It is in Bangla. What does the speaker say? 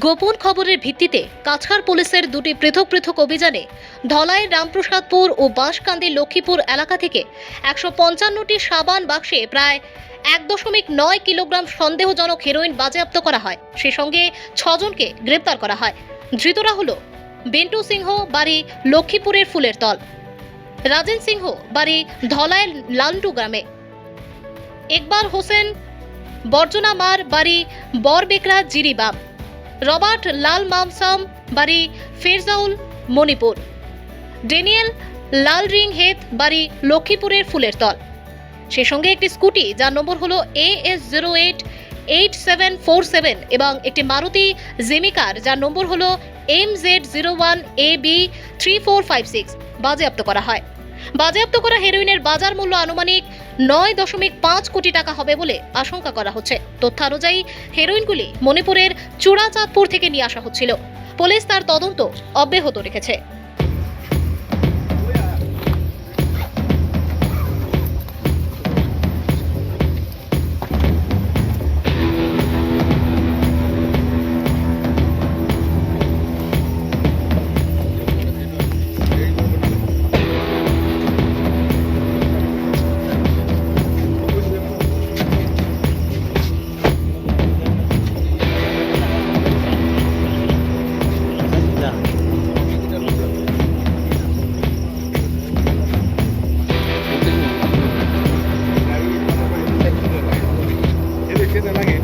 গোপন খবরের ভিত্তিতে কাছাড় পুলিশের দুটি পৃথক পৃথক অভিযানে ধলাইয়ের রামপ্রসাদপুর ও বাঁশকান্দি লক্ষ্মীপুর এলাকা থেকে ১৫৫টি সাবান বাক্সে প্রায় ১.৯ কিলোগ্রাম সন্দেহজনক হেরোইন বাজেয়াপ্ত করা হয়। সেই সঙ্গে ৬ জনকে গ্রেপ্তার করা হয়। ধৃতরা হল বেন্টু সিংহ, বাড়ি লক্ষ্মীপুরের ফুলের তল; রাজেন সিংহ, বাড়ি ধলাইয়ের লালটু গ্রামে; একবার হোসেন বর্জনা মার, বাড়ি বরবেকরা জিরিবাম; রবার্ট লাল মামসাম, বাড়ি ফেরজাউল, মণিপুর; ডেনিয়েল লাল রিং হেত, বাড়ি লক্ষ্মীপুরের ফুলের তল। সেই সঙ্গে একটি স্কুটি যার নম্বর হলো AS088747 এবং একটি মারুতি জেমিকার যার নম্বর হলো MZ01AB3456 বাজেয়াপ্ত করা হয়। বাজেয়াপ্ত করা হেরোইনের বাজার মূল্য আনুমানিক ৯.৫ কোটি টাকা হবে বলে আশঙ্কা করা হচ্ছে। তথ্যানুযায়ী হেরোইনগুলি মণিপুরের চূড়াচাঁদপুর থেকে নিয়ে আসা হচ্ছিল। পুলিশ তার তদন্ত অব্যাহত রেখেছে। লাগে